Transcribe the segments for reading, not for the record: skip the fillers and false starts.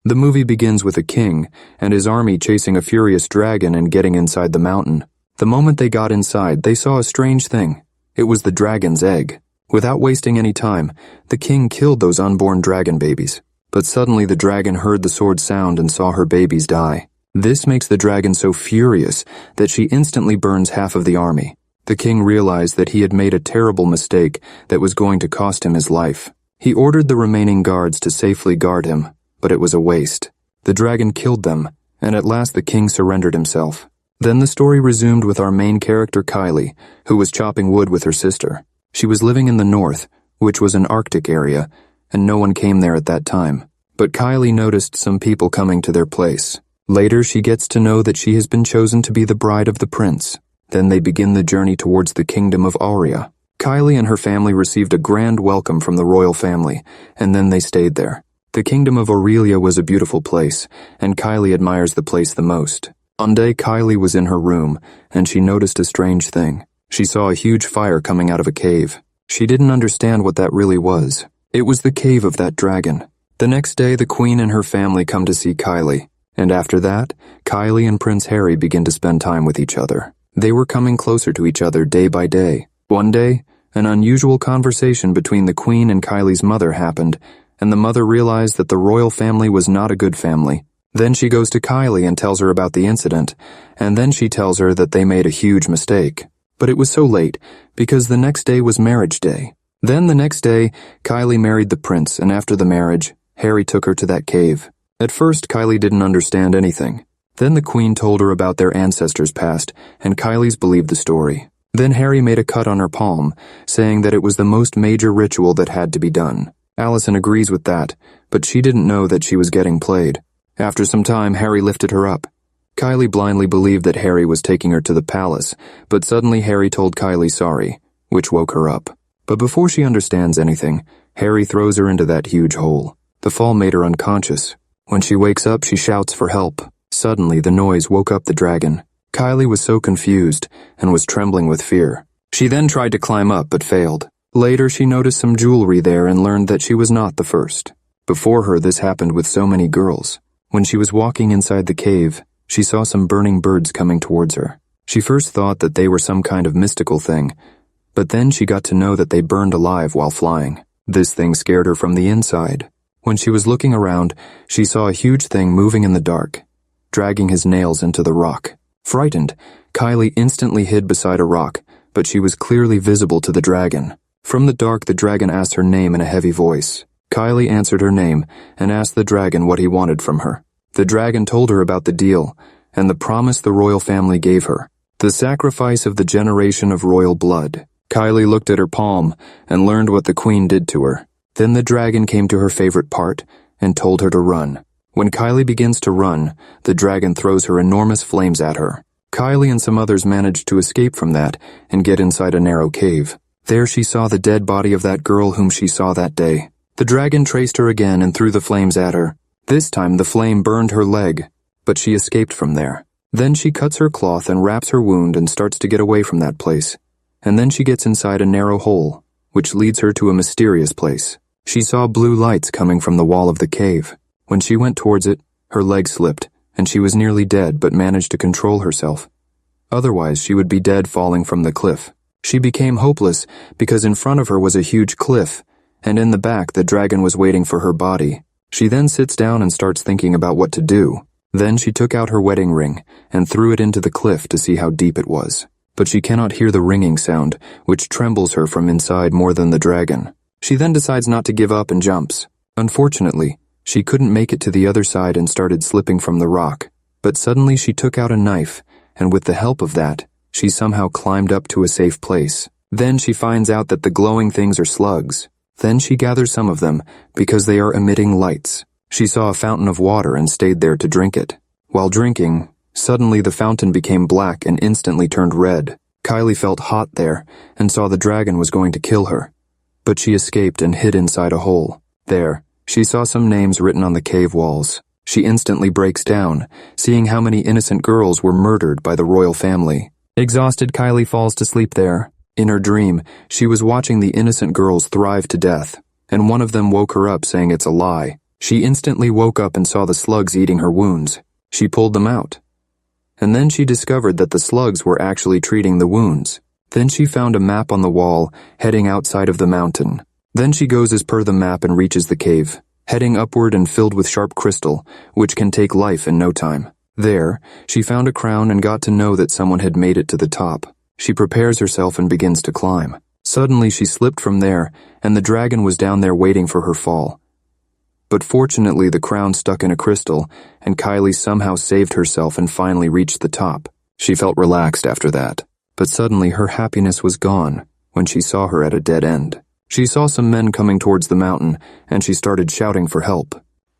The movie begins with a king and his army chasing a furious dragon and getting inside the mountain. The moment they got inside, they saw a strange thing. It was the dragon's egg. Without wasting any time, the king killed those unborn dragon babies. But suddenly the dragon heard the sword sound and saw her babies die. This makes the dragon so furious that she instantly burns half of the army. The king realized that he had made a terrible mistake that was going to cost him his life. He ordered the remaining guards to safely guard him, but it was a waste. The dragon killed them, and at last the king surrendered himself. Then the story resumed with our main character Kylie, who was chopping wood with her sister. She was living in the north, which was an Arctic area, and no one came there at that time. But Kylie noticed some people coming to their place. Later, she gets to know that she has been chosen to be the bride of the prince. Then they begin the journey towards the kingdom of Aurea. Kylie and her family received a grand welcome from the royal family, and then they stayed there. The kingdom of Aurelia was a beautiful place, and Kylie admires the place the most. One day, Kylie was in her room, and she noticed a strange thing. She saw a huge fire coming out of a cave. She didn't understand what that really was. It was the cave of that dragon. The next day, the queen and her family come to see Kylie. And after that, Kylie and Prince Harry begin to spend time with each other. They were coming closer to each other day by day. One day, an unusual conversation between the queen and Kylie's mother happened, and the mother realized that the royal family was not a good family. Then she goes to Kylie and tells her about the incident, and then she tells her that they made a huge mistake. But it was so late, because the next day was marriage day. Then the next day, Kylie married the prince, and after the marriage, Harry took her to that cave. At first, Kylie didn't understand anything. Then the queen told her about their ancestors' past, and Kylie's believed the story. Then Harry made a cut on her palm, saying that it was the most major ritual that had to be done. Allison agrees with that, but she didn't know that she was getting played. After some time, Harry lifted her up. Kylie blindly believed that Harry was taking her to the palace, but suddenly Harry told Kylie sorry, which woke her up. But before she understands anything, Harry throws her into that huge hole. The fall made her unconscious. When she wakes up, she shouts for help. Suddenly, the noise woke up the dragon. Kylie was so confused and was trembling with fear. She then tried to climb up but failed. Later, she noticed some jewelry there and learned that she was not the first. Before her, this happened with so many girls. When she was walking inside the cave, she saw some burning birds coming towards her. She first thought that they were some kind of mystical thing, but then she got to know that they burned alive while flying. This thing scared her from the inside. When she was looking around, she saw a huge thing moving in the dark, dragging his nails into the rock. Frightened, Kylie instantly hid beside a rock, but she was clearly visible to the dragon. From the dark, the dragon asked her name in a heavy voice. Kylie answered her name and asked the dragon what he wanted from her. The dragon told her about the deal and the promise the royal family gave her, the sacrifice of the generation of royal blood. Kylie looked at her palm and learned what the queen did to her. Then the dragon came to her favorite part and told her to run. When Kylie begins to run, the dragon throws her enormous flames at her. Kylie and some others managed to escape from that and get inside a narrow cave. There she saw the dead body of that girl whom she saw that day. The dragon traced her again and threw the flames at her. This time the flame burned her leg, but she escaped from there. Then she cuts her cloth and wraps her wound and starts to get away from that place. And then she gets inside a narrow hole, which leads her to a mysterious place. She saw blue lights coming from the wall of the cave. When she went towards it, her leg slipped, and she was nearly dead but managed to control herself. Otherwise, she would be dead falling from the cliff. She became hopeless because in front of her was a huge cliff, and in the back the dragon was waiting for her body. She then sits down and starts thinking about what to do. Then she took out her wedding ring and threw it into the cliff to see how deep it was. But she cannot hear the ringing sound, which trembles her from inside more than the dragon. She then decides not to give up and jumps. Unfortunately, she couldn't make it to the other side and started slipping from the rock. But suddenly she took out a knife, and with the help of that, she somehow climbed up to a safe place. Then she finds out that the glowing things are slugs. Then she gathers some of them because they are emitting lights. She saw a fountain of water and stayed there to drink it. While drinking, suddenly the fountain became black and instantly turned red. Kylie felt hot there and saw the dragon was going to kill her. But she escaped and hid inside a hole. There, she saw some names written on the cave walls. She instantly breaks down, seeing how many innocent girls were murdered by the royal family. Exhausted, Kylie falls to sleep there. In her dream, she was watching the innocent girls thrive to death, and one of them woke her up saying it's a lie. She instantly woke up and saw the slugs eating her wounds. She pulled them out. And then she discovered that the slugs were actually treating the wounds. Then she found a map on the wall, heading outside of the mountain. Then she goes as per the map and reaches the cave, heading upward and filled with sharp crystal, which can take life in no time. There, she found a crown and got to know that someone had made it to the top. She prepares herself and begins to climb. Suddenly she slipped from there, and the dragon was down there waiting for her fall. But fortunately the crown stuck in a crystal, and Kylie somehow saved herself and finally reached the top. She felt relaxed after that. But suddenly her happiness was gone when she saw her at a dead end. She saw some men coming towards the mountain, and she started shouting for help.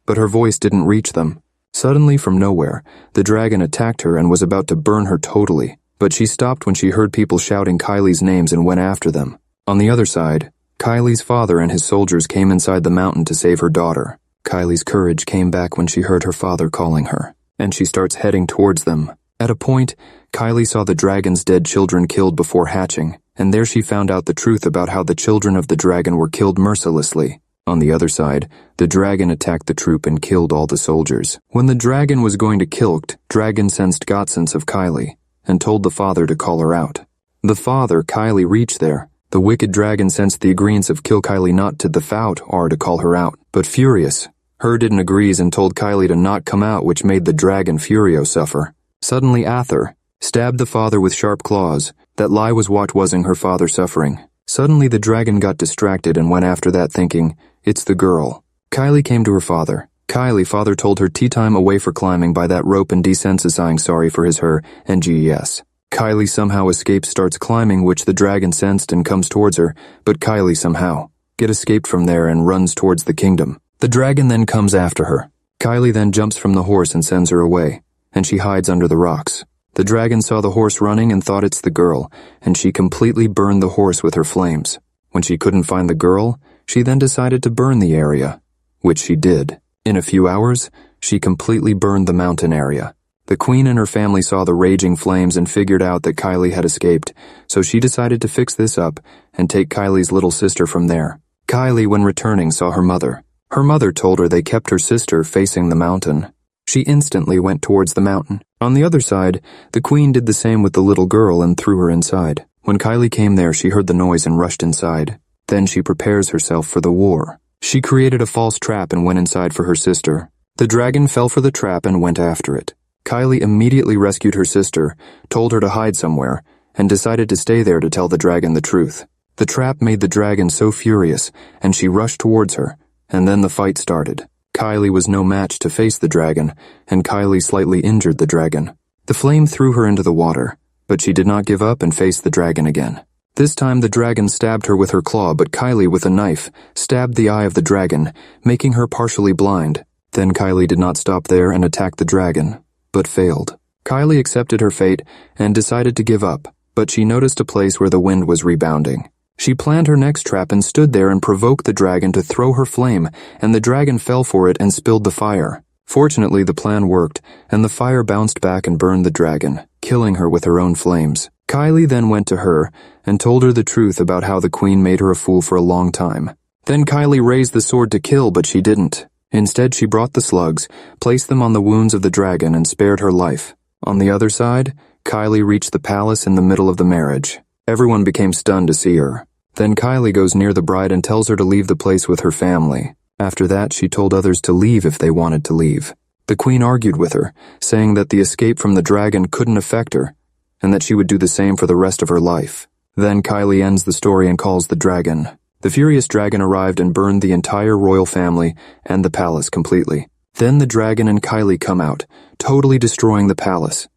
But her voice didn't reach them. Suddenly, from nowhere, the dragon attacked her and was about to burn her totally. But she stopped when she heard people shouting Kylie's names and went after them. On the other side, Kylie's father and his soldiers came inside the mountain to save her daughter. Kylie's courage came back when she heard her father calling her, and she starts heading towards them. At a point, Kylie saw the dragon's dead children killed before hatching, and there she found out the truth about how the children of the dragon were killed mercilessly. On the other side, the dragon attacked the troop and killed all the soldiers. When the dragon was going to kill, dragon sensed Godsense of Kylie, and told the father to call her out. The father, Kylie, reached there. The wicked dragon sensed the agreeance of kill Kylie not to the fout or to call her out, but furious. Her didn't agrees and told Kylie to not come out, which made the dragon Furio suffer. Suddenly Ather stabbed the father with sharp claws. That lie was what wasn't her father suffering. Suddenly the dragon got distracted and went after that thinking, it's the girl. Kylie came to her father. Kylie, father told her tea time away for climbing by that rope and desensitizing sorry for his her and GES. Kylie somehow escapes, starts climbing, which the dragon sensed and comes towards her, but Kylie somehow escaped from there and runs towards the kingdom. The dragon then comes after her. Kylie then jumps from the horse and sends her away, and she hides under the rocks. The dragon saw the horse running and thought it's the girl, and she completely burned the horse with her flames. When she couldn't find the girl, she then decided to burn the area, which she did. In a few hours, she completely burned the mountain area. The queen and her family saw the raging flames and figured out that Kylie had escaped, so she decided to fix this up and take Kylie's little sister from there. Kylie, when returning, saw her mother. Her mother told her they kept her sister facing the mountain. She instantly went towards the mountain. On the other side, the queen did the same with the little girl and threw her inside. When Kylie came there, she heard the noise and rushed inside. Then she prepares herself for the war. She created a false trap and went inside for her sister. The dragon fell for the trap and went after it. Kylie immediately rescued her sister, told her to hide somewhere, and decided to stay there to tell the dragon the truth. The trap made the dragon so furious, and she rushed towards her, and then the fight started. Kylie was no match to face the dragon, and Kylie slightly injured the dragon. The flame threw her into the water, but she did not give up and faced the dragon again. This time the dragon stabbed her with her claw, but Kylie, with a knife, stabbed the eye of the dragon, making her partially blind. Then Kylie did not stop there and attacked the dragon, but failed. Kylie accepted her fate and decided to give up, but she noticed a place where the wind was rebounding. She planned her next trap and stood there and provoked the dragon to throw her flame, and the dragon fell for it and spilled the fire. Fortunately, the plan worked, and the fire bounced back and burned the dragon, killing her with her own flames. Kylie then went to her and told her the truth about how the queen made her a fool for a long time. Then Kylie raised the sword to kill, but she didn't. Instead, she brought the slugs, placed them on the wounds of the dragon, and spared her life. On the other side, Kylie reached the palace in the middle of the marriage. Everyone became stunned to see her. Then Kylie goes near the bride and tells her to leave the place with her family. After that, she told others to leave if they wanted to leave. The queen argued with her, saying that the escape from the dragon couldn't affect her, and that she would do the same for the rest of her life. Then Kylie ends the story and calls the dragon. The furious dragon arrived and burned the entire royal family and the palace completely. Then the dragon and Kylie come out, totally destroying the palace.